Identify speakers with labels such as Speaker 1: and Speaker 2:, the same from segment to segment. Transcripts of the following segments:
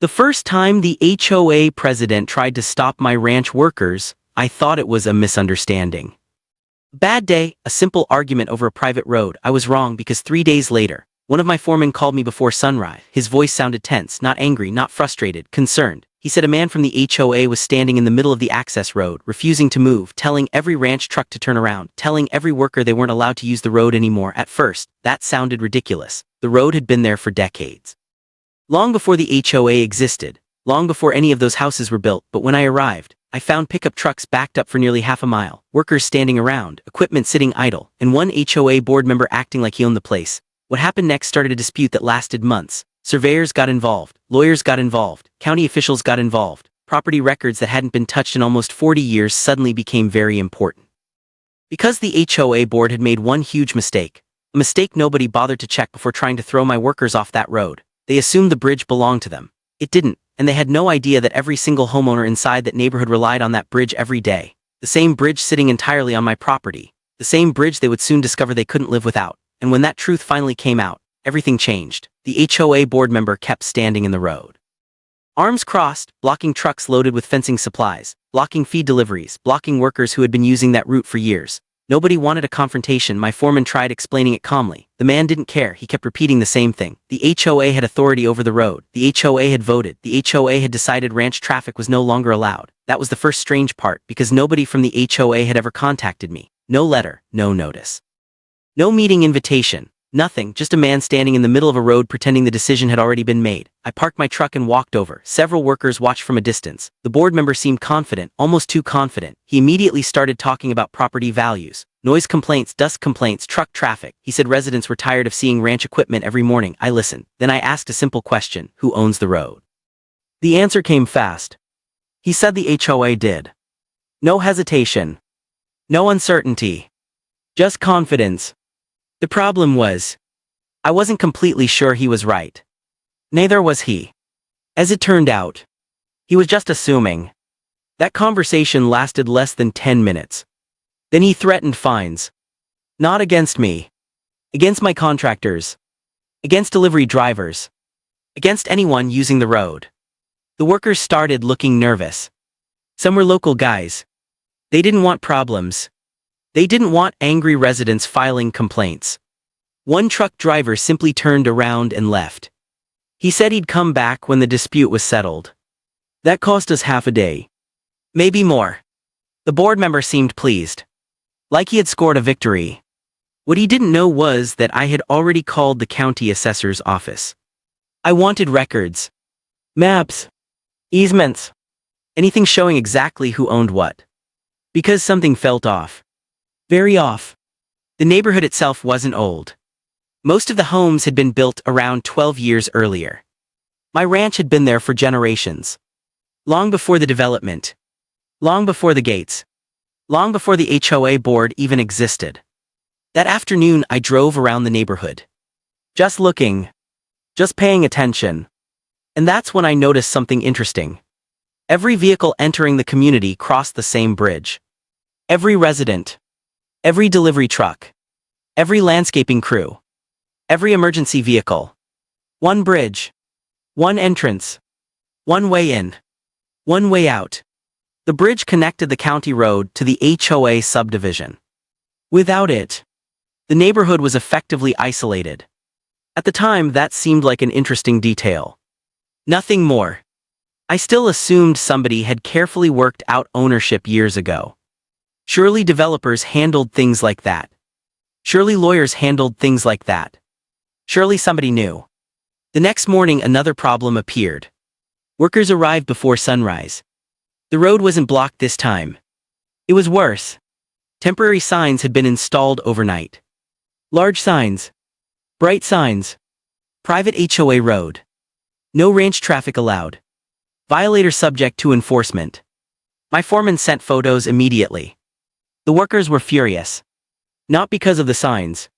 Speaker 1: The first time the HOA president tried to stop my ranch workers, I thought it was a misunderstanding. Bad day, a simple argument over a private road. I was wrong because 3 days later, one of my foremen called me before sunrise. His voice sounded tense, not angry, not frustrated, concerned. He said a man from the HOA was standing in the middle of the access road, refusing to move, telling every ranch truck to turn around, telling every worker they weren't allowed to use the road anymore. At first, that sounded ridiculous. The road had been there for decades. Long before the HOA existed, long before any of those houses were built, but when I arrived, I found pickup trucks backed up for nearly half a mile, workers standing around, equipment sitting idle, and one HOA board member acting like he owned the place. What happened next started a dispute that lasted months. Surveyors got involved, lawyers got involved, county officials got involved. Property records that hadn't been touched in almost 40 years suddenly became very important. Because the HOA board had made one huge mistake, a mistake nobody bothered to check before trying to throw my workers off that road. They assumed the bridge belonged to them. It didn't, and they had no idea that every single homeowner inside that neighborhood relied on that bridge every day. The same bridge sitting entirely on my property. The same bridge they would soon discover they couldn't live without. And when that truth finally came out, everything changed. The HOA board member kept standing in the road. Arms crossed, blocking trucks loaded with fencing supplies, blocking feed deliveries, blocking workers who had been using that route for years. Nobody wanted a confrontation. My foreman tried explaining it calmly. The man didn't care. He kept repeating the same thing. The HOA had authority over the road. The HOA had voted. The HOA had decided ranch traffic was no longer allowed. That was the first strange part, because nobody from the HOA had ever contacted me. No letter, no notice. No meeting invitation. Nothing, just a man standing in the middle of a road pretending the decision had already been made. I parked my truck and walked over. Several workers watched from a distance. The board member seemed confident, almost too confident. He immediately started talking about property values, noise complaints, dust complaints, truck traffic. He said residents were tired of seeing ranch equipment every morning. I listened. Then I asked a simple question: who owns the road? The answer came fast. He said the HOA did. No hesitation. No uncertainty. Just confidence. The problem was, I wasn't completely sure he was right. Neither was he. As it turned out, he was just assuming. That conversation lasted less than 10 minutes. Then he threatened fines. Not against me. Against my contractors. Against delivery drivers. Against anyone using the road. The workers started looking nervous. Some were local guys. They didn't want problems. They didn't want angry residents filing complaints. One truck driver simply turned around and left. He said he'd come back when the dispute was settled. That cost us half a day. Maybe more. The board member seemed pleased. Like he had scored a victory. What he didn't know was that I had already called the county assessor's office. I wanted records. Maps. Easements. Anything showing exactly who owned what. Because something felt off. Very off. The neighborhood itself wasn't old. Most of the homes had been built around 12 years earlier. My ranch had been there for generations. Long before the development. Long before the gates. Long before the HOA board even existed. That afternoon I drove around the neighborhood. Just looking. Just paying attention. And that's when I noticed something interesting. Every vehicle entering the community crossed the same bridge. Every resident. Every delivery truck. Every landscaping crew. Every emergency vehicle. One bridge. One entrance. One way in. One way out. The bridge connected the county road to the HOA subdivision. Without it, the neighborhood was effectively isolated. At the time, that seemed like an interesting detail. Nothing more. I still assumed somebody had carefully worked out ownership years ago. Surely developers handled things like that. Surely lawyers handled things like that. Surely somebody knew. The next morning another problem appeared. Workers arrived before sunrise. The road wasn't blocked this time. It was worse. Temporary signs had been installed overnight. Large signs. Bright signs. Private HOA road. No ranch traffic allowed. Violator subject to enforcement. My foreman sent photos immediately. The workers were furious. Not because of the signs.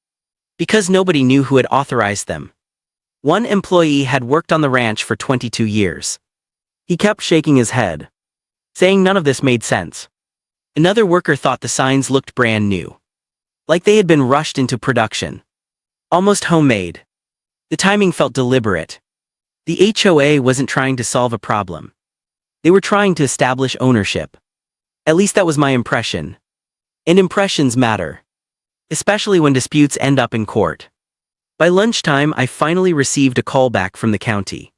Speaker 1: Because nobody knew who had authorized them. One employee had worked on the ranch for 22 years. He kept shaking his head, saying none of this made sense. Another worker thought the signs looked brand new. Like they had been rushed into production. Almost homemade. The timing felt deliberate. The HOA wasn't trying to solve a problem. They were trying to establish ownership. At least that was my impression. And impressions matter. Especially when disputes end up in court. By lunchtime, I finally received a call back from the county.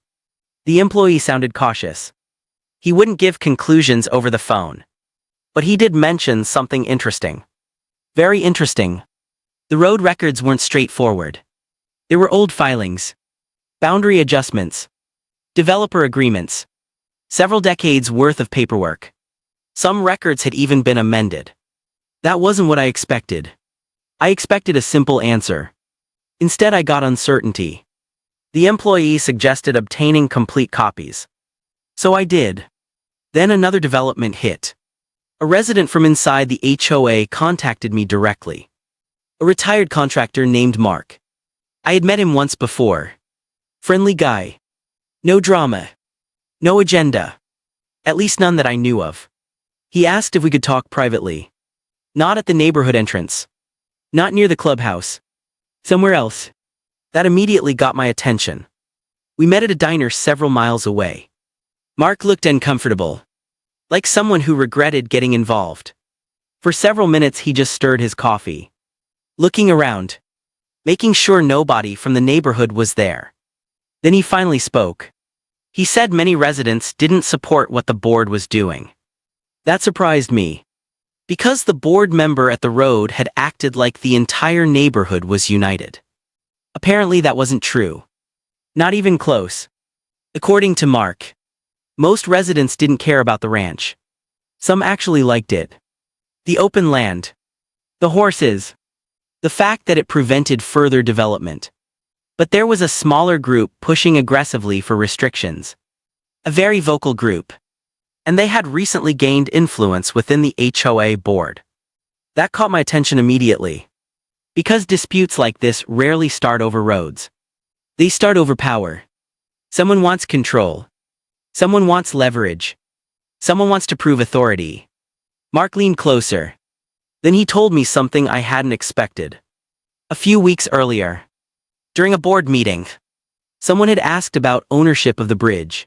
Speaker 1: The employee sounded cautious. He wouldn't give conclusions over the phone. But he did mention something interesting. Very interesting. The road records weren't straightforward. There were old filings, boundary adjustments, developer agreements, several decades worth of paperwork. Some records had even been amended. That wasn't what I expected. I expected a simple answer. Instead, I got uncertainty. The employee suggested obtaining complete copies. So I did. Then another development hit. A resident from inside the HOA contacted me directly. A retired contractor named Mark. I had met him once before. Friendly guy. No drama. No agenda. At least none that I knew of. He asked if we could talk privately. Not at the neighborhood entrance. Not near the clubhouse. Somewhere else. That immediately got my attention. We met at a diner several miles away. Mark looked uncomfortable. Like someone who regretted getting involved. For several minutes he just stirred his coffee. Looking around. Making sure nobody from the neighborhood was there. Then he finally spoke. He said many residents didn't support what the board was doing. That surprised me. Because the board member at the road had acted like the entire neighborhood was united. Apparently that wasn't true. Not even close. According to Mark, most residents didn't care about the ranch. Some actually liked it. The open land. The horses. The fact that it prevented further development. But there was a smaller group pushing aggressively for restrictions. A very vocal group. And they had recently gained influence within the HOA board. That caught my attention immediately. Because disputes like this rarely start over roads. They start over power. Someone wants control. Someone wants leverage. Someone wants to prove authority. Mark leaned closer. Then he told me something I hadn't expected. A few weeks earlier, during a board meeting, someone had asked about ownership of the bridge.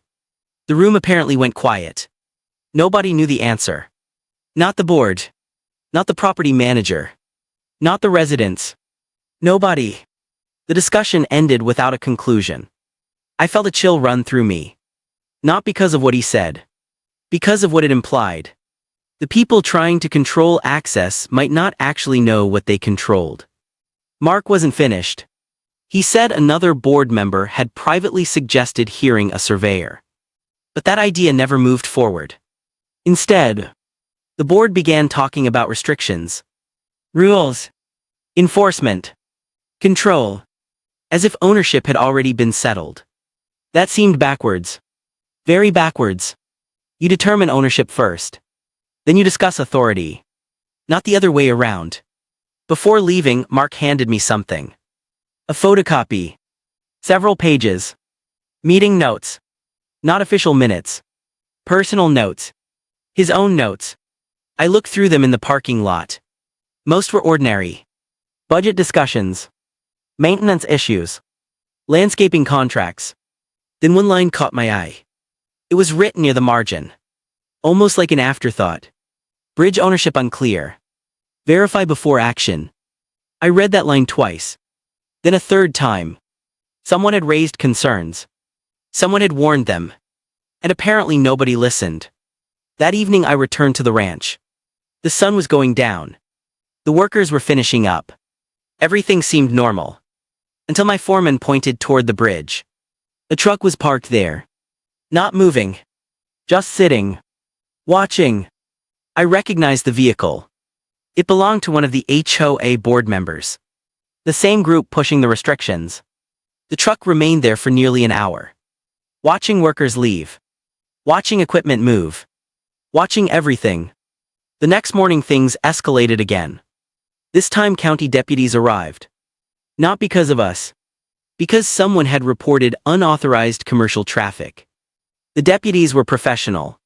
Speaker 1: The room apparently went quiet. Nobody knew the answer. Not the board. Not the property manager. Not the residents. Nobody. The discussion ended without a conclusion. I felt a chill run through me. Not because of what he said. Because of what it implied. The people trying to control access might not actually know what they controlled. Mark wasn't finished. He said another board member had privately suggested hiring a surveyor. But that idea never moved forward. Instead, the board began talking about restrictions, rules, enforcement, control, as if ownership had already been settled. That seemed backwards. Very backwards. You determine ownership first. Then you discuss authority. Not the other way around. Before leaving, Mark handed me something. A photocopy. Several pages. Meeting notes. Not official minutes. Personal notes. His own notes. I looked through them in the parking lot. Most were ordinary. Budget discussions. Maintenance issues. Landscaping contracts. Then one line caught my eye. It was written near the margin. Almost like an afterthought. Bridge ownership unclear. Verify before action. I read that line twice. Then a third time. Someone had raised concerns. Someone had warned them. And apparently nobody listened. That evening I returned to the ranch. The sun was going down. The workers were finishing up. Everything seemed normal. Until my foreman pointed toward the bridge. A truck was parked there. Not moving. Just sitting. Watching. I recognized the vehicle. It belonged to one of the HOA board members. The same group pushing the restrictions. The truck remained there for nearly an hour. Watching workers leave. Watching equipment move. Watching everything. The next morning things escalated again. This time county deputies arrived. Not because of us. Because someone had reported unauthorized commercial traffic. The deputies were professional.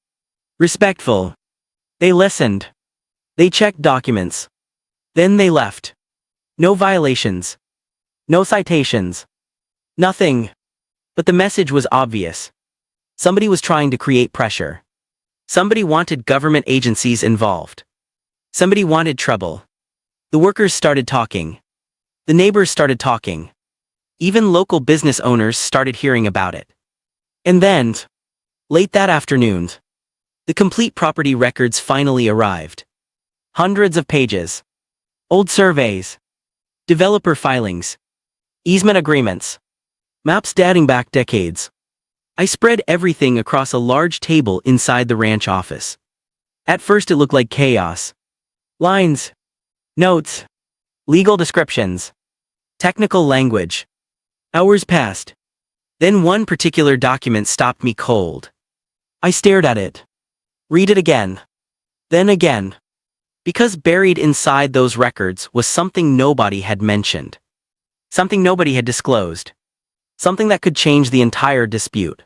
Speaker 1: Respectful. They listened. They checked documents. Then they left. No violations. No citations. Nothing. But the message was obvious. Somebody was trying to create pressure. Somebody wanted government agencies involved. Somebody wanted trouble. The workers started talking. The neighbors started talking. Even local business owners started hearing about it. And then, late that afternoon, the complete property records finally arrived. Hundreds of pages. Old surveys. Developer filings. Easement agreements. Maps dating back decades. I spread everything across a large table inside the ranch office. At first it looked like chaos. Lines. Notes. Legal descriptions. Technical language. Hours passed. Then one particular document stopped me cold. I stared at it. Read it again. Then again. Because buried inside those records was something nobody had mentioned. Something nobody had disclosed. Something that could change the entire dispute.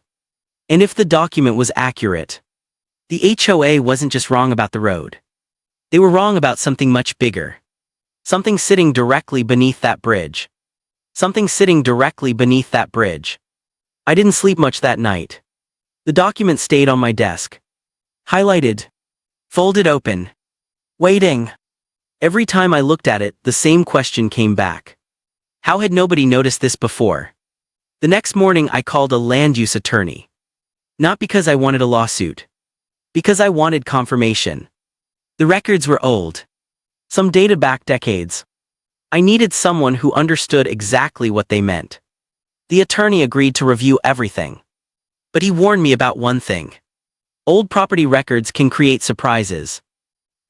Speaker 1: And if the document was accurate, the HOA wasn't just wrong about the road. They were wrong about something much bigger. Something sitting directly beneath that bridge. Something sitting directly beneath that bridge. I didn't sleep much that night. The document stayed on my desk. Highlighted. Folded open. Waiting. Every time I looked at it, the same question came back. How had nobody noticed this before? The next morning I called a land use attorney. Not because I wanted a lawsuit. Because I wanted confirmation. The records were old. Some dated back decades. I needed someone who understood exactly what they meant. The attorney agreed to review everything. But he warned me about one thing. Old property records can create surprises.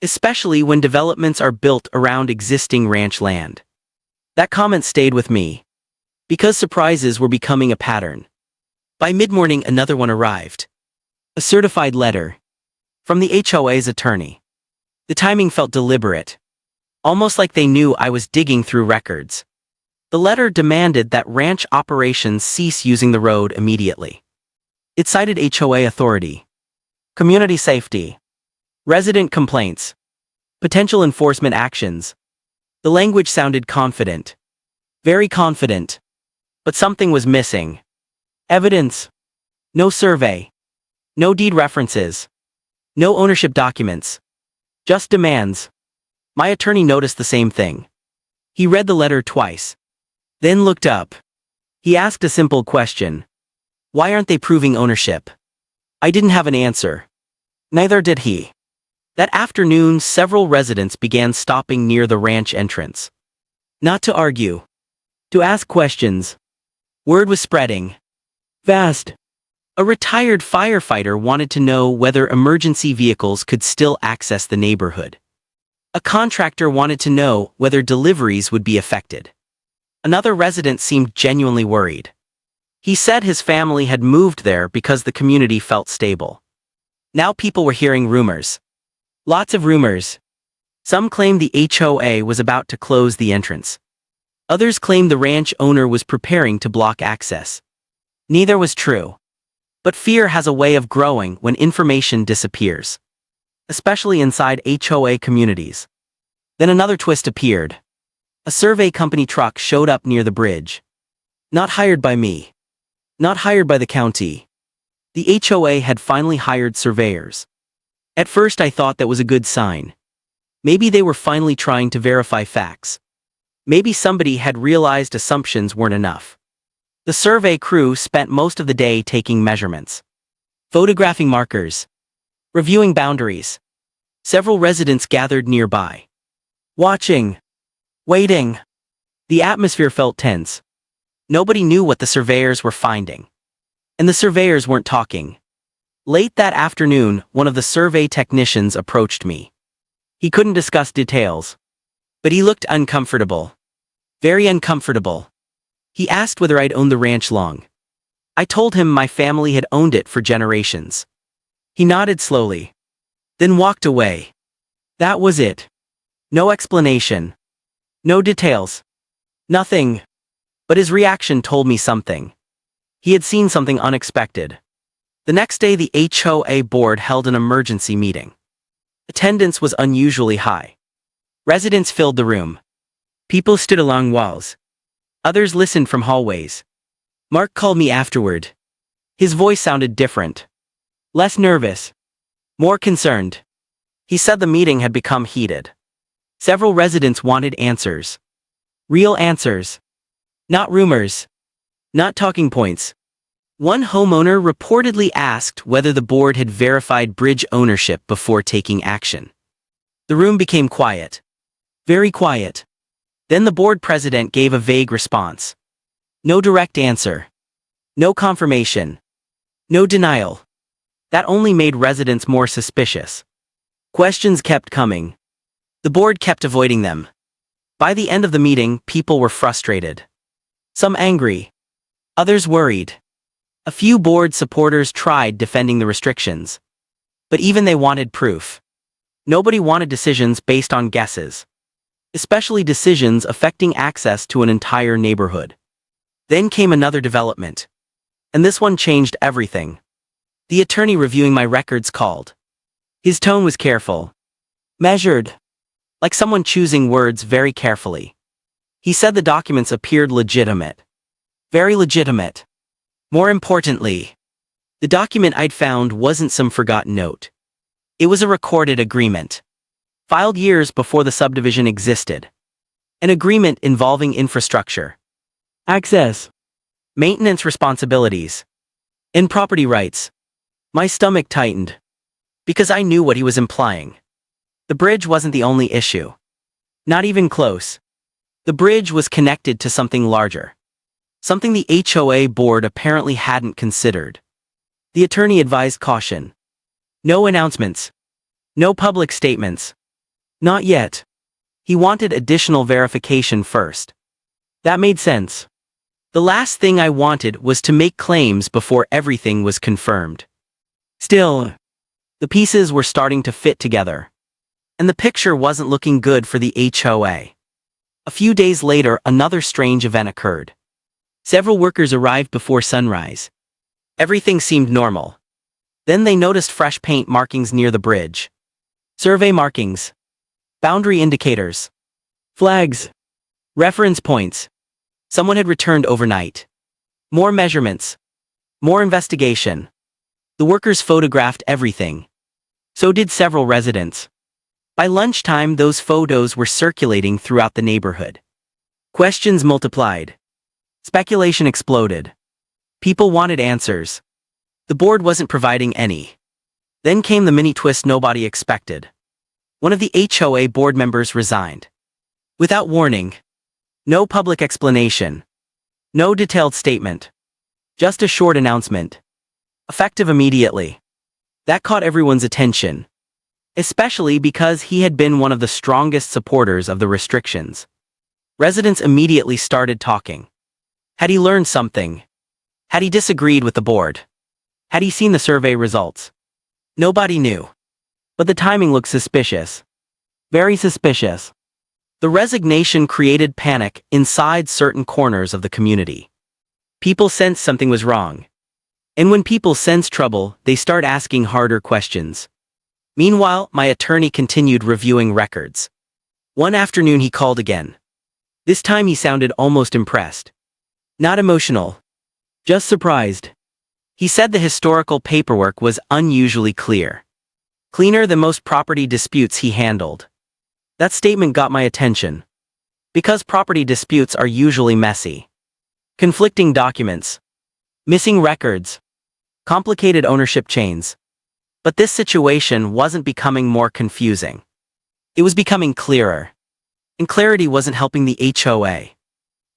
Speaker 1: Especially when developments are built around existing ranch land. That comment stayed with me. Because surprises were becoming a pattern. By mid-morning another one arrived. A certified letter. From the HOA's attorney. The timing felt deliberate. Almost like they knew I was digging through records. The letter demanded that ranch operations cease using the road immediately. It cited HOA authority. Community safety. Resident complaints. Potential enforcement actions. The language sounded confident. Very confident. But something was missing. Evidence. No survey. No deed references. No ownership documents. Just demands. My attorney noticed the same thing. He read the letter twice. Then looked up. He asked a simple question. Why aren't they proving ownership? I didn't have an answer. Neither did he. That afternoon, several residents began stopping near the ranch entrance. Not to argue. To ask questions. Word was spreading. Fast. A retired firefighter wanted to know whether emergency vehicles could still access the neighborhood. A contractor wanted to know whether deliveries would be affected. Another resident seemed genuinely worried. He said his family had moved there because the community felt stable. Now people were hearing rumors. Lots of rumors. Some claimed the HOA was about to close the entrance. Others claimed the ranch owner was preparing to block access. Neither was true. But fear has a way of growing when information disappears. Especially inside HOA communities. Then another twist appeared. A survey company truck showed up near the bridge. Not hired by me. Not hired by the county. The HOA had finally hired surveyors. At first I thought that was a good sign. Maybe they were finally trying to verify facts. Maybe somebody had realized assumptions weren't enough. The survey crew spent most of the day taking measurements. Photographing markers. Reviewing boundaries. Several residents gathered nearby. Watching. Waiting. The atmosphere felt tense. Nobody knew what the surveyors were finding. And the surveyors weren't talking. Late that afternoon, one of the survey technicians approached me. He couldn't discuss details. But he looked uncomfortable. Very uncomfortable. He asked whether I'd owned the ranch long. I told him my family had owned it for generations. He nodded slowly. Then walked away. That was it. No explanation. No details. Nothing. But his reaction told me something. He had seen something unexpected. The next day the HOA board held an emergency meeting. Attendance was unusually high. Residents filled the room. People stood along walls. Others listened from hallways. Mark called me afterward. His voice sounded different. Less nervous. More concerned. He said the meeting had become heated. Several residents wanted answers. Real answers. Not rumors. Not talking points. One homeowner reportedly asked whether the board had verified bridge ownership before taking action. The room became quiet. Very quiet. Then the board president gave a vague response. No direct answer. No confirmation. No denial. That only made residents more suspicious. Questions kept coming. The board kept avoiding them. By the end of the meeting, people were frustrated. Some angry. Others worried. A few board supporters tried defending the restrictions. But even they wanted proof. Nobody wanted decisions based on guesses. Especially decisions affecting access to an entire neighborhood. Then came another development. And this one changed everything. The attorney reviewing my records called. His tone was careful. Measured. Like someone choosing words very carefully. He said the documents appeared legitimate. Very legitimate. More importantly, the document I'd found wasn't some forgotten note. It was a recorded agreement. Filed years before the subdivision existed. An agreement involving infrastructure. Access. Maintenance responsibilities. And property rights. My stomach tightened. Because I knew what he was implying. The bridge wasn't the only issue. Not even close. The bridge was connected to something larger. Something the HOA board apparently hadn't considered. The attorney advised caution. No announcements. No public statements. Not yet. He wanted additional verification first. That made sense. The last thing I wanted was to make claims before everything was confirmed. Still, the pieces were starting to fit together. And the picture wasn't looking good for the HOA. A few days later, another strange event occurred. Several workers arrived before sunrise. Everything seemed normal. Then they noticed fresh paint markings near the bridge. Survey markings. Boundary indicators. Flags. Reference points. Someone had returned overnight. More measurements. More investigation. The workers photographed everything. So did several residents. By lunchtime, those photos were circulating throughout the neighborhood. Questions multiplied. Speculation exploded. People wanted answers. The board wasn't providing any. Then came the mini twist nobody expected. One of the HOA board members resigned. Without warning. No public explanation. No detailed statement. Just a short announcement. Effective immediately. That caught everyone's attention. Especially because he had been one of the strongest supporters of the restrictions. Residents immediately started talking. Had he learned something? Had he disagreed with the board? Had he seen the survey results? Nobody knew. But the timing looked suspicious. Very suspicious. The resignation created panic inside certain corners of the community. People sensed something was wrong. And when people sense trouble, they start asking harder questions. Meanwhile, my attorney continued reviewing records. One afternoon he called again. This time he sounded almost impressed. Not emotional. Just surprised. He said the historical paperwork was unusually clear. Cleaner than most property disputes he handled. That statement got my attention. Because property disputes are usually messy. Conflicting documents. Missing records. Complicated ownership chains. But this situation wasn't becoming more confusing. It was becoming clearer. And clarity wasn't helping the HOA.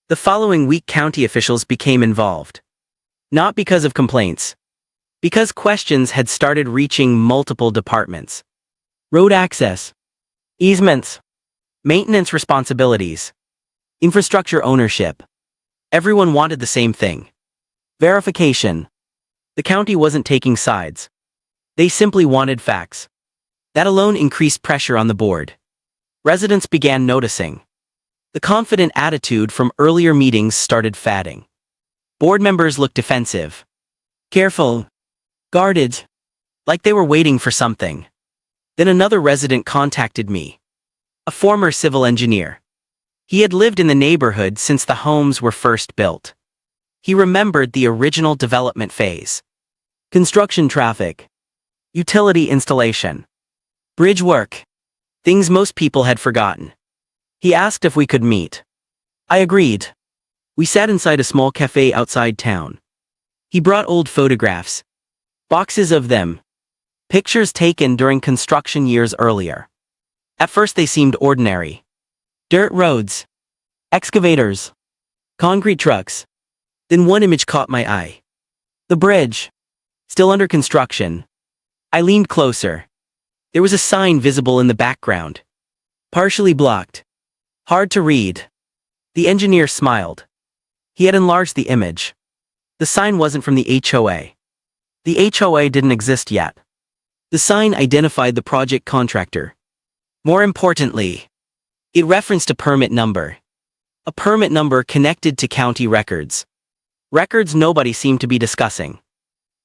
Speaker 1: The following week county officials became involved. Not because of complaints. Because questions had started reaching multiple departments. Road access. Easements. Maintenance responsibilities. Infrastructure ownership. Everyone wanted the same thing. Verification. The county wasn't taking sides. They simply wanted facts. That alone increased pressure on the board. Residents began noticing. The confident attitude from earlier meetings started fading. Board members looked defensive. Careful. Guarded. Like they were waiting for something. Then another resident contacted me. A former civil engineer. He had lived in the neighborhood since the homes were first built. He remembered the original development phase. Construction traffic. Utility installation. Bridge work. Things most people had forgotten. He asked if we could meet. I agreed. We sat inside a small cafe outside town. He brought old photographs. Boxes of them. Pictures taken during construction years earlier. At first they seemed ordinary. Dirt roads. Excavators. Concrete trucks. Then one image caught my eye. The bridge. Still under construction. I leaned closer. There was a sign visible in the background. Partially blocked. Hard to read. The engineer smiled. He had enlarged the image. The sign wasn't from the HOA. The HOA didn't exist yet. The sign identified the project contractor. More importantly, it referenced a permit number. A permit number connected to county records. Records nobody seemed to be discussing.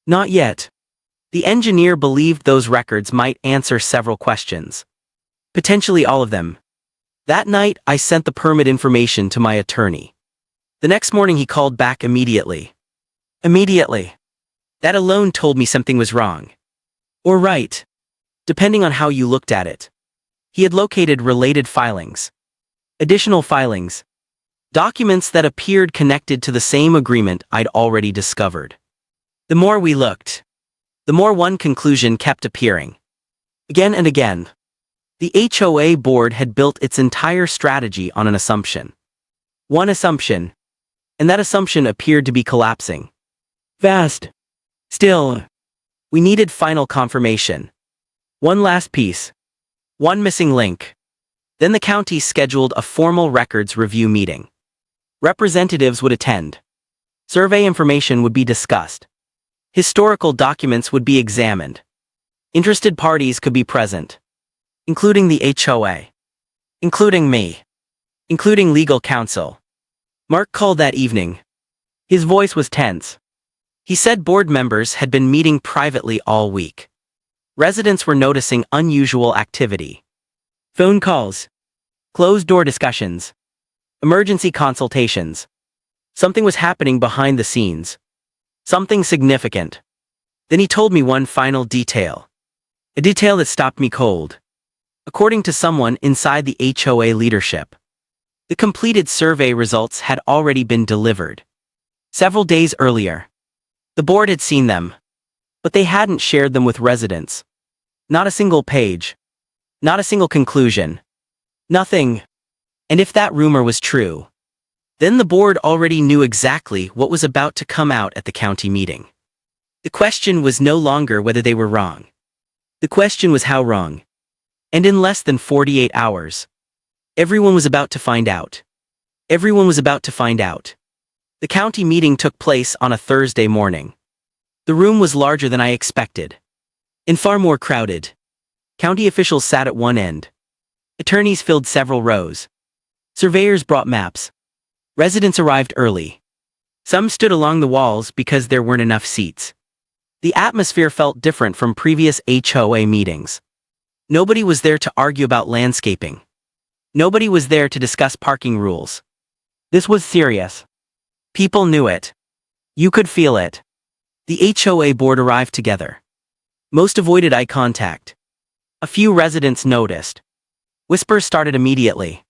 Speaker 1: Not yet. The engineer believed those records might answer several questions. Potentially all of them. That night, I sent the permit information to my attorney. The next morning he called back immediately. Immediately. That alone told me something was wrong. Or right. Depending on how you looked at it. He had located related filings. Additional filings. Documents that appeared connected to the same agreement I'd already discovered. The more we looked, the more one conclusion kept appearing. Again and again. The HOA board had built its entire strategy on an assumption. One assumption. And that assumption appeared to be collapsing. Fast. Still. We needed final confirmation. One last piece. One missing link. Then the county scheduled a formal records review meeting. Representatives would attend. Survey information would be discussed. Historical documents would be examined. Interested parties could be present. Including the HOA. Including me. Including legal counsel. Mark called that evening. His voice was tense. He said board members had been meeting privately all week. Residents were noticing unusual activity. Phone calls. Closed-door discussions. Emergency consultations. Something was happening behind the scenes. Something significant. Then he told me one final detail. A detail that stopped me cold. According to someone inside the HOA leadership, the completed survey results had already been delivered. Several days earlier. The board had seen them. But they hadn't shared them with residents. Not a single page. Not a single conclusion. Nothing. And if that rumor was true, then the board already knew exactly what was about to come out at the county meeting. The question was no longer whether they were wrong. The question was how wrong. And in less than 48 hours, everyone was about to find out. Everyone was about to find out. The county meeting took place on a Thursday morning. The room was larger than I expected. And far more crowded. County officials sat at one end. Attorneys filled several rows. Surveyors brought maps. Residents arrived early. Some stood along the walls because there weren't enough seats. The atmosphere felt different from previous HOA meetings. Nobody was there to argue about landscaping. Nobody was there to discuss parking rules. This was serious. People knew it. You could feel it. The HOA board arrived together. Most avoided eye contact. A few residents noticed. Whispers started immediately.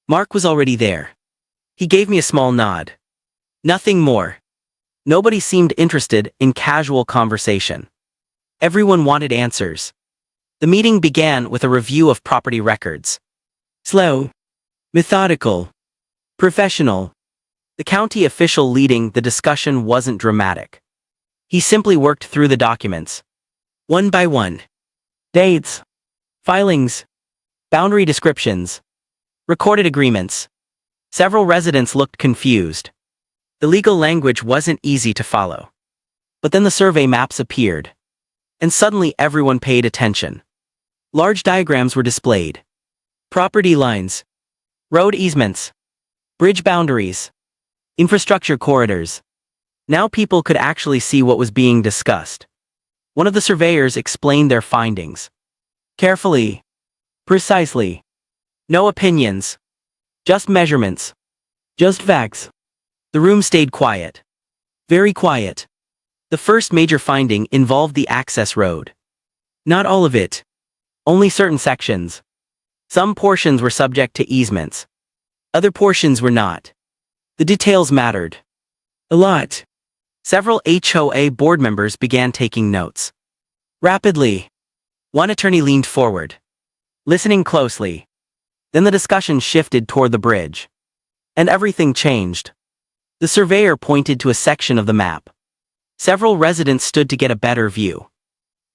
Speaker 1: Mark was already there. He gave me a small nod. Nothing more. Nobody seemed interested in casual conversation. Everyone wanted answers. The meeting began with a review of property records. Slow. Methodical. Professional. The county official leading the discussion wasn't dramatic. He simply worked through the documents. One by one. Dates. Filings. Boundary descriptions. Recorded agreements. Several residents looked confused. The legal language wasn't easy to follow. But then the survey maps appeared. And suddenly everyone paid attention. Large diagrams were displayed. Property lines. Road easements. Bridge boundaries. Infrastructure corridors. Now people could actually see what was being discussed. One of the surveyors explained their findings. Carefully. Precisely. No opinions. Just measurements. Just facts. The room stayed quiet. Very quiet. The first major finding involved the access road. Not all of it. Only certain sections. Some portions were subject to easements. Other portions were not. The details mattered. A lot. Several HOA board members began taking notes. Rapidly. One attorney leaned forward, listening closely. Then the discussion shifted toward the bridge. And everything changed. The surveyor pointed to a section of the map. Several residents stood to get a better view.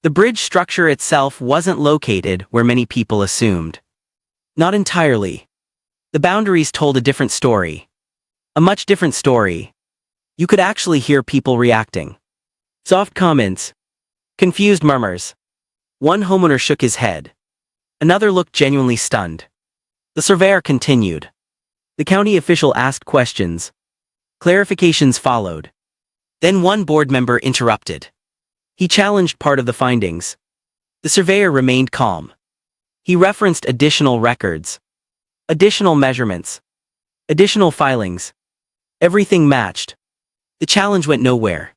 Speaker 1: The bridge structure itself wasn't located where many people assumed. Not entirely. The boundaries told a different story. A much different story. You could actually hear people reacting. Soft comments. Confused murmurs. One homeowner shook his head. Another looked genuinely stunned. The surveyor continued. The county official asked questions. Clarifications followed. Then one board member interrupted. He challenged part of the findings. The surveyor remained calm. He referenced additional records. Additional measurements. Additional filings. Everything matched. The challenge went nowhere.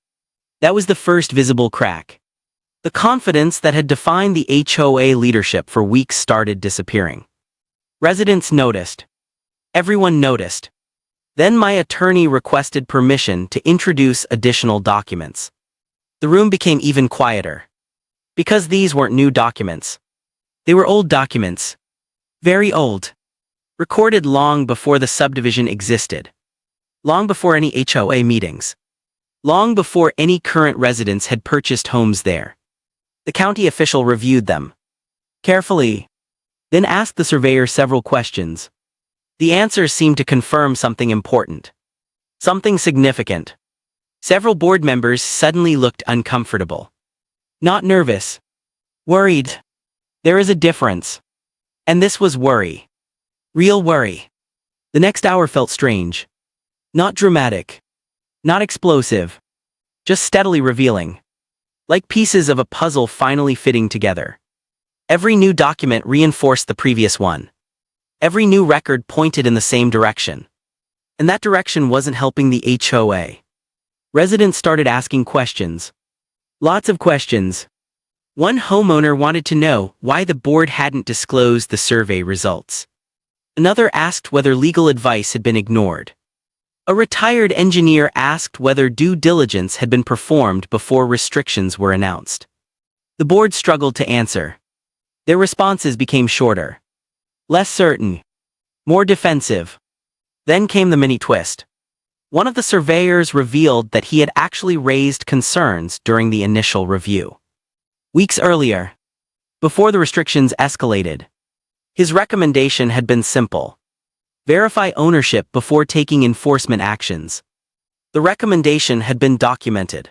Speaker 1: That was the first visible crack. The confidence that had defined the HOA leadership for weeks started disappearing. Residents noticed. Everyone noticed. Then my attorney requested permission to introduce additional documents. The room became even quieter. Because these weren't new documents. They were old documents. Very old. Recorded long before the subdivision existed. Long before any HOA meetings. Long before any current residents had purchased homes there. The county official reviewed them carefully, then asked the surveyor several questions. The answers seemed to confirm something important. Something significant. Several board members suddenly looked uncomfortable. Not nervous. Worried. There is a difference. And this was worry. Real worry. The next hour felt strange. Not dramatic. Not explosive. Just steadily revealing. Like pieces of a puzzle finally fitting together. Every new document reinforced the previous one. Every new record pointed in the same direction. And that direction wasn't helping the HOA. Residents started asking questions. Lots of questions. One homeowner wanted to know why the board hadn't disclosed the survey results. Another asked whether legal advice had been ignored. A retired engineer asked whether due diligence had been performed before restrictions were announced. The board struggled to answer. Their responses became shorter. Less certain. More defensive. Then came the mini twist. One of the surveyors revealed that he had actually raised concerns during the initial review. Weeks earlier, before the restrictions escalated, his recommendation had been simple. Verify ownership before taking enforcement actions. The recommendation had been documented.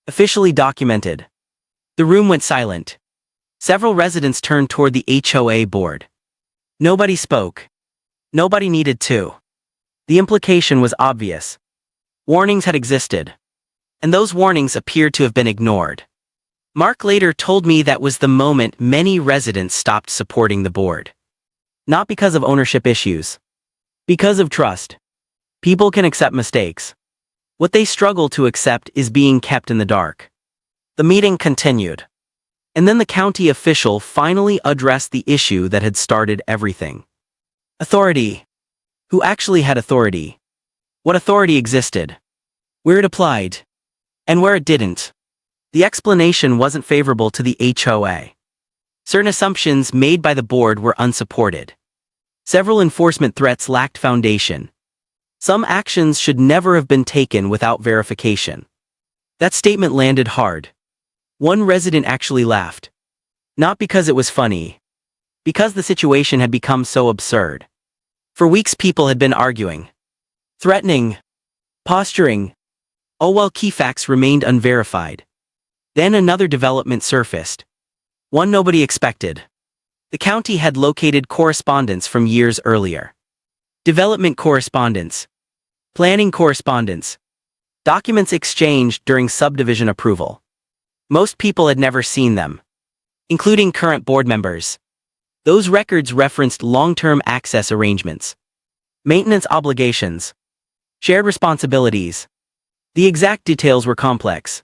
Speaker 1: Officially documented. The room went silent. Several residents turned toward the HOA board. Nobody spoke. Nobody needed to. The implication was obvious. Warnings had existed. And those warnings appeared to have been ignored. Mark later told me that was the moment many residents stopped supporting the board. Not because of ownership issues. Because of trust. People can accept mistakes. What they struggle to accept is being kept in the dark. The meeting continued. And then the county official finally addressed the issue that had started everything. Authority. Who actually had authority? What authority existed? Where it applied? And where it didn't? The explanation wasn't favorable to the HOA. Certain assumptions made by the board were unsupported. Several enforcement threats lacked foundation. Some actions should never have been taken without verification. That statement landed hard. One resident actually laughed. Not because it was funny. Because the situation had become so absurd. For weeks people had been arguing. Threatening. Posturing. All while key facts remained unverified. Then another development surfaced. One nobody expected. The county had located correspondence from years earlier. Development correspondence. Planning correspondence. Documents exchanged during subdivision approval. Most people had never seen them. Including current board members. Those records referenced long-term access arrangements. Maintenance obligations. Shared responsibilities. The exact details were complex,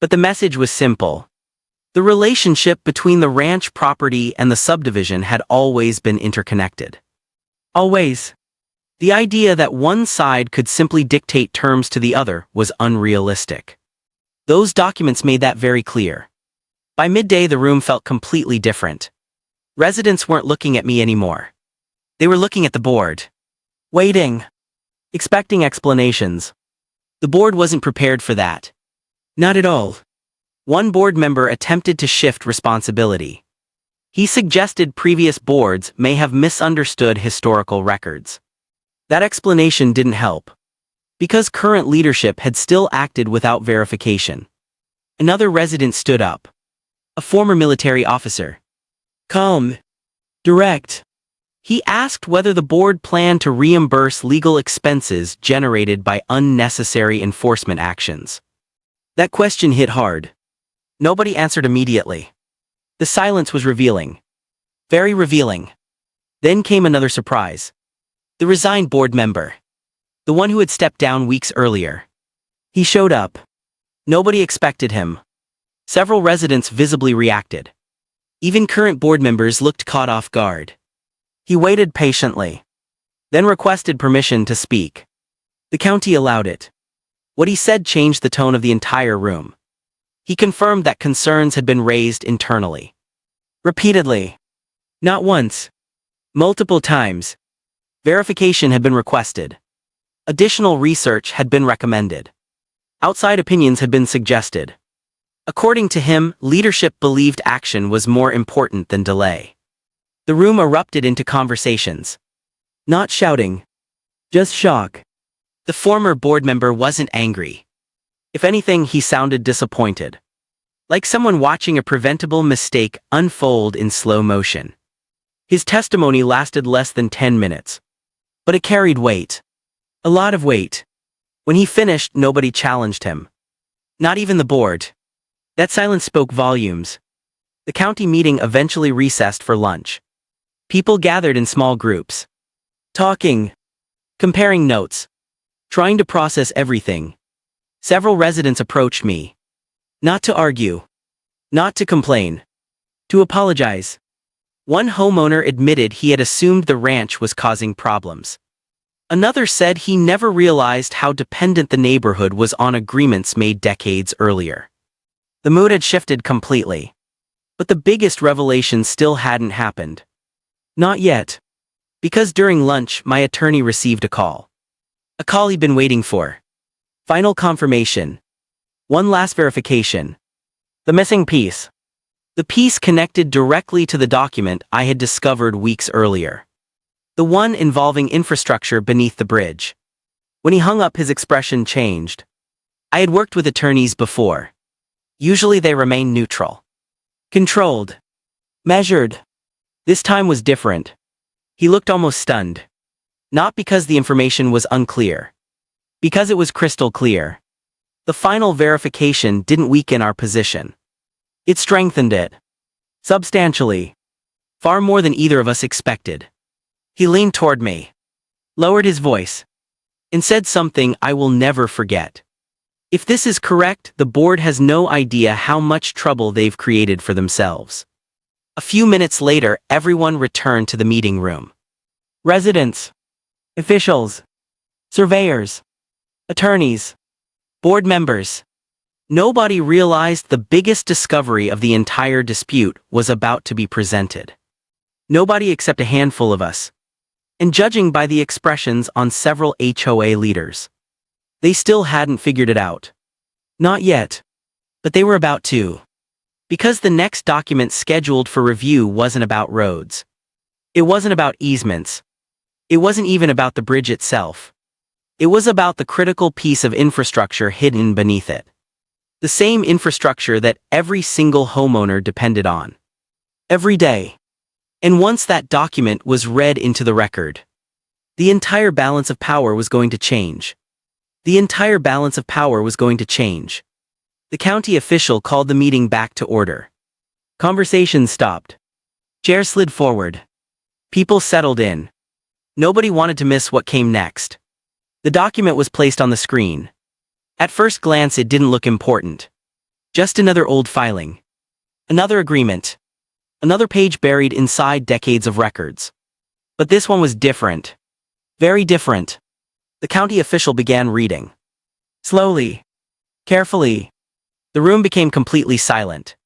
Speaker 1: but the message was simple. The relationship between the ranch property and the subdivision had always been interconnected. Always. The idea that one side could simply dictate terms to the other was unrealistic. Those documents made that very clear. By midday, the room felt completely different. Residents weren't looking at me anymore. They were looking at the board. Waiting. Expecting explanations. The board wasn't prepared for that. Not at all. One board member attempted to shift responsibility. He suggested previous boards may have misunderstood historical records. That explanation didn't help, because current leadership had still acted without verification. Another resident stood up. A former military officer. Calm. Direct. He asked whether the board planned to reimburse legal expenses generated by unnecessary enforcement actions. That question hit hard. Nobody answered immediately. The silence was revealing. Very revealing. Then came another surprise. The resigned board member. The one who had stepped down weeks earlier. He showed up. Nobody expected him. Several residents visibly reacted. Even current board members looked caught off guard. He waited patiently, then requested permission to speak. The county allowed it. What he said changed the tone of the entire room. He confirmed that concerns had been raised internally. Repeatedly. Not once. Multiple times. Verification had been requested. Additional research had been recommended. Outside opinions had been suggested. According to him, leadership believed action was more important than delay. The room erupted into conversations. Not shouting. Just shock. The former board member wasn't angry. If anything, he sounded disappointed. Like someone watching a preventable mistake unfold in slow motion. His testimony lasted less than 10 minutes. But it carried weight. A lot of weight. When he finished, nobody challenged him. Not even the board. That silence spoke volumes. The county meeting eventually recessed for lunch. People gathered in small groups. Talking. Comparing notes. Trying to process everything. Several residents approached me. Not to argue. Not to complain. To apologize. One homeowner admitted he had assumed the ranch was causing problems. Another said he never realized how dependent the neighborhood was on agreements made decades earlier. The mood had shifted completely. But the biggest revelation still hadn't happened. Not yet. Because during lunch, my attorney received a call. A call he'd been waiting for. Final confirmation. One last verification. The missing piece. The piece connected directly to the document I had discovered weeks earlier. The one involving infrastructure beneath the bridge. When he hung up, his expression changed. I had worked with attorneys before. Usually they remain neutral. Controlled. Measured. This time was different. He looked almost stunned. Not because the information was unclear. Because it was crystal clear. The final verification didn't weaken our position. It strengthened it. Substantially. Far more than either of us expected. He leaned toward me. Lowered his voice. And said something I will never forget. If this is correct, the board has no idea how much trouble they've created for themselves. A few minutes later, everyone returned to the meeting room. Residents. Officials. Surveyors. Attorneys. Board members. Nobody realized the biggest discovery of the entire dispute was about to be presented. Nobody except a handful of us. And judging by the expressions on several HOA leaders, they still hadn't figured it out. Not yet. But they were about to. Because the next document scheduled for review wasn't about roads. It wasn't about easements. It wasn't even about the bridge itself. It was about the critical piece of infrastructure hidden beneath it. The same infrastructure that every single homeowner depended on. Every day. And once that document was read into the record, the entire balance of power was going to change. The entire balance of power was going to change. The county official called the meeting back to order. Conversation stopped. Chairs slid forward. People settled in. Nobody wanted to miss what came next. The document was placed on the screen. At first glance it didn't look important. Just another old filing. Another agreement. Another page buried inside decades of records. But this one was different. Very different. The county official began reading. Slowly. Carefully. The room became completely silent.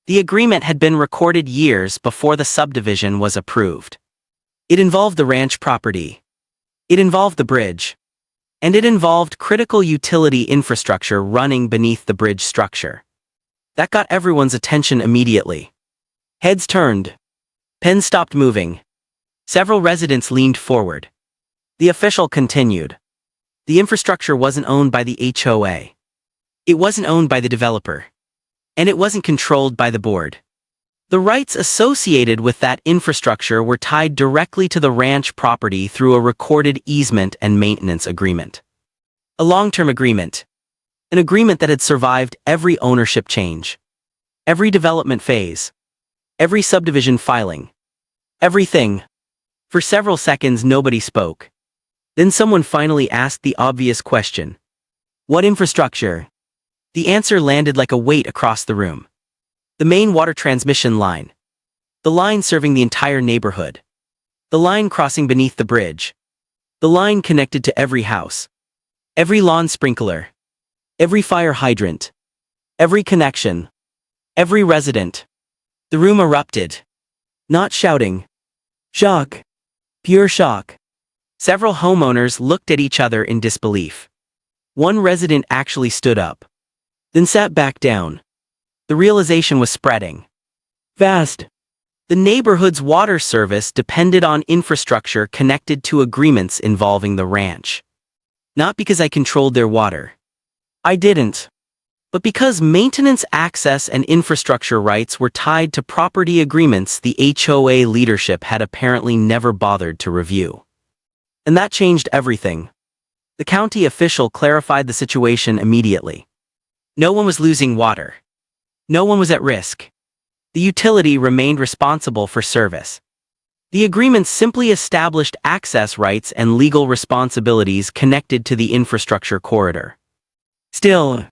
Speaker 1: The agreement had been recorded years before the subdivision was approved. It involved the ranch property. It involved the bridge. And it involved critical utility infrastructure running beneath the bridge structure. That got everyone's attention immediately. Heads turned. Pens stopped moving. Several residents leaned forward. The official continued. The infrastructure wasn't owned by the HOA. It wasn't owned by the developer. And it wasn't controlled by the board. The rights associated with that infrastructure were tied directly to the ranch property through a recorded easement and maintenance agreement. A long-term agreement. An agreement that had survived every ownership change. Every development phase. Every subdivision filing. Everything. For several seconds nobody spoke. Then someone finally asked the obvious question. What infrastructure? The answer landed like a weight across the room. The main water transmission line. The line serving the entire neighborhood. The line crossing beneath the bridge. The line connected to every house. Every lawn sprinkler. Every fire hydrant. Every connection. Every resident. The room erupted. Not shouting. Shock. Pure shock. Several homeowners looked at each other in disbelief. One resident actually stood up. Then sat back down. The realization was spreading. Fast. The neighborhood's water service depended on infrastructure connected to agreements involving the ranch. Not because I controlled their water. I didn't. But because maintenance access and infrastructure rights were tied to property agreements the HOA leadership had apparently never bothered to review. And that changed everything. The county official clarified the situation immediately. No one was losing water. No one was at risk. The utility remained responsible for service. The agreement simply established access rights and legal responsibilities connected to the infrastructure corridor. Still,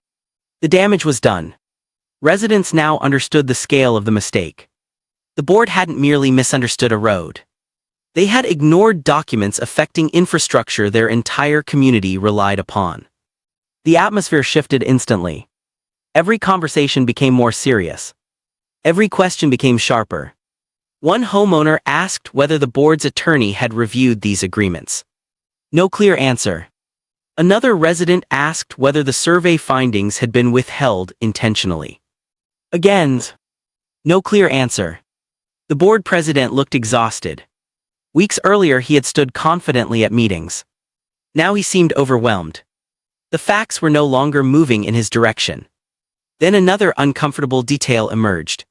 Speaker 1: the damage was done. Residents now understood the scale of the mistake. The board hadn't merely misunderstood a road. They had ignored documents affecting infrastructure their entire community relied upon. The atmosphere shifted instantly. Every conversation became more serious. Every question became sharper. One homeowner asked whether the board's attorney had reviewed these agreements. No clear answer. Another resident asked whether the survey findings had been withheld intentionally. Again, no clear answer. The board president looked exhausted. Weeks earlier he had stood confidently at meetings. Now he seemed overwhelmed. The facts were no longer moving in his direction. Then another uncomfortable detail emerged.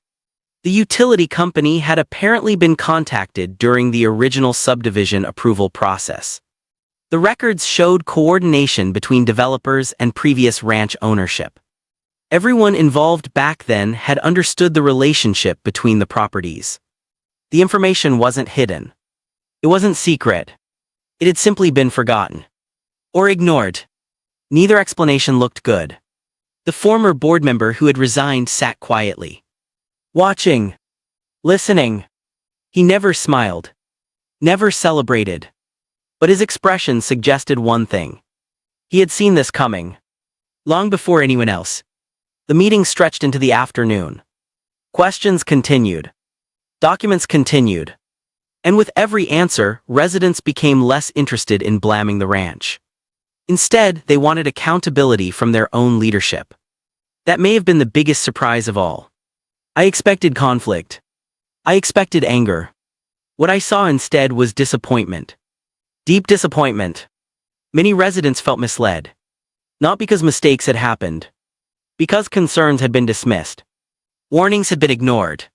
Speaker 1: The utility company had apparently been contacted during the original subdivision approval process. The records showed coordination between developers and previous ranch ownership. Everyone involved back then had understood the relationship between the properties. The information wasn't hidden. It wasn't secret. It had simply been forgotten. Or ignored. Neither explanation looked good. The former board member who had resigned sat quietly. Watching. Listening. He never smiled. Never celebrated. But his expression suggested one thing. He had seen this coming. Long before anyone else. The meeting stretched into the afternoon. Questions continued. Documents continued. And with every answer, residents became less interested in blaming the ranch. Instead, they wanted accountability from their own leadership. That may have been the biggest surprise of all. I expected conflict. I expected anger. What I saw instead was disappointment. Deep disappointment. Many residents felt misled. Not because mistakes had happened. Because concerns had been dismissed. Warnings had been ignored.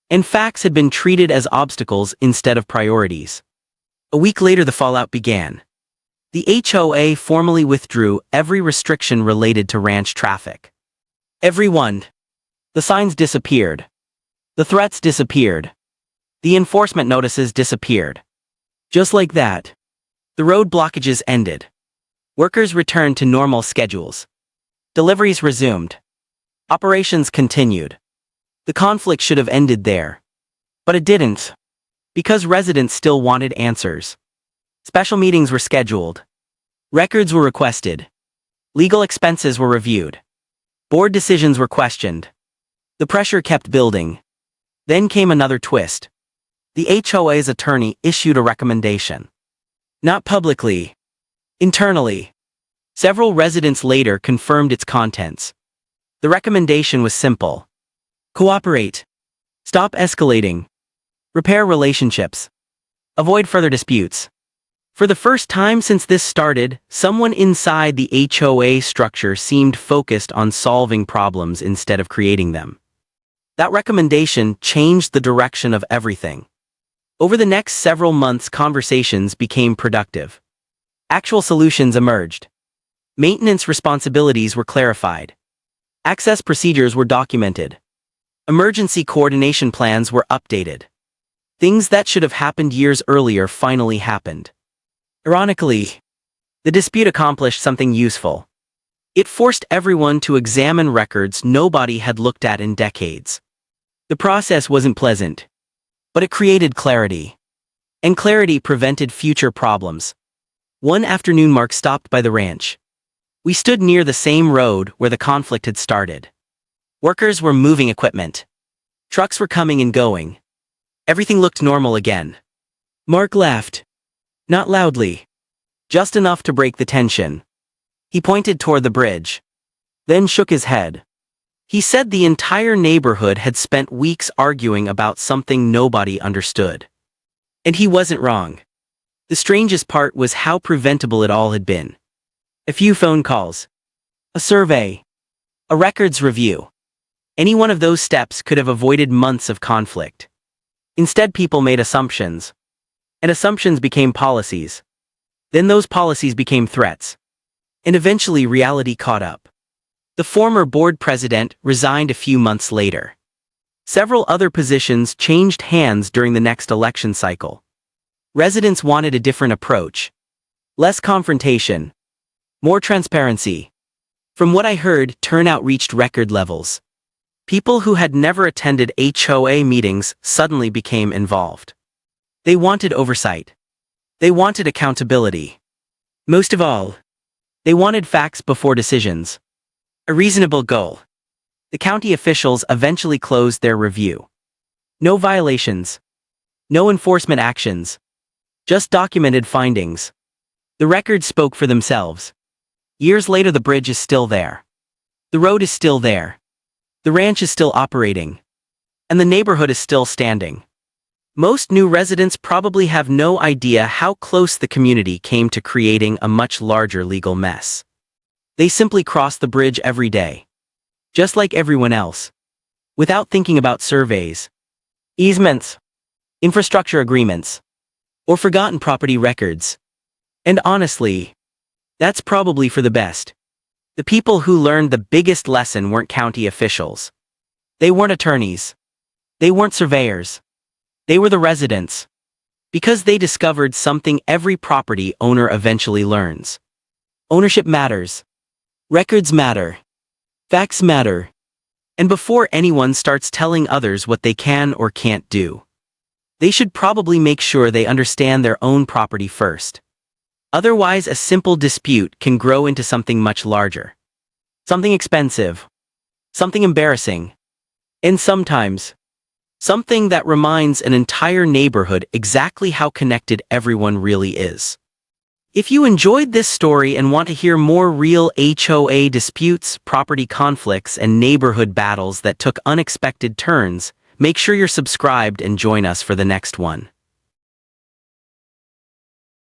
Speaker 1: And facts had been treated as obstacles instead of priorities. A week later the fallout began. The HOA formally withdrew every restriction related to ranch traffic. Every one. The signs disappeared. The threats disappeared. The enforcement notices disappeared. Just like that. The road blockages ended. Workers returned to normal schedules. Deliveries resumed. Operations continued. The conflict should have ended there. But it didn't. Because residents still wanted answers. Special meetings were scheduled. Records were requested. Legal expenses were reviewed. Board decisions were questioned. The pressure kept building. Then came another twist. The HOA's attorney issued a recommendation. Not publicly. Internally. Several residents later confirmed its contents. The recommendation was simple. Cooperate. Stop escalating. Repair relationships. Avoid further disputes. For the first time since this started, someone inside the HOA structure seemed focused on solving problems instead of creating them. That recommendation changed the direction of everything. Over the next several months, conversations became productive. Actual solutions emerged. Maintenance responsibilities were clarified. Access procedures were documented. Emergency coordination plans were updated. Things that should have happened years earlier finally happened. Ironically, the dispute accomplished something useful. It forced everyone to examine records nobody had looked at in decades. The process wasn't pleasant, but it created clarity. And clarity prevented future problems. One afternoon, Mark stopped by the ranch. We stood near the same road where the conflict had started. Workers were moving equipment. Trucks were coming and going. Everything looked normal again. Mark laughed. Not loudly. Just enough to break the tension. He pointed toward the bridge. Then shook his head. He said the entire neighborhood had spent weeks arguing about something nobody understood. And he wasn't wrong. The strangest part was how preventable it all had been. A few phone calls. A survey. A records review. Any one of those steps could have avoided months of conflict. Instead, people made assumptions. And assumptions became policies. Then those policies became threats. And eventually reality caught up. The former board president resigned a few months later. Several other positions changed hands during the next election cycle. Residents wanted a different approach. Less confrontation. More transparency. From what I heard, turnout reached record levels. People who had never attended HOA meetings suddenly became involved. They wanted oversight. They wanted accountability. Most of all, they wanted facts before decisions. A reasonable goal. The county officials eventually closed their review. No violations. No enforcement actions. Just documented findings. The records spoke for themselves. Years later, the bridge is still there. The road is still there. The ranch is still operating. And the neighborhood is still standing. Most new residents probably have no idea how close the community came to creating a much larger legal mess. They simply cross the bridge every day. Just like everyone else. Without thinking about surveys, easements, infrastructure agreements, or forgotten property records. And honestly, that's probably for the best. The people who learned the biggest lesson weren't county officials. They weren't attorneys. They weren't surveyors. They were the residents. Because they discovered something every property owner eventually learns. Ownership matters. Records matter. Facts matter. And before anyone starts telling others what they can or can't do, they should probably make sure they understand their own property first. Otherwise, a simple dispute can grow into something much larger. Something expensive. Something embarrassing. And sometimes, something that reminds an entire neighborhood exactly how connected everyone really is. If you enjoyed this story and want to hear more real HOA disputes, property conflicts, and neighborhood battles that took unexpected turns, make sure you're subscribed and join us for the next one.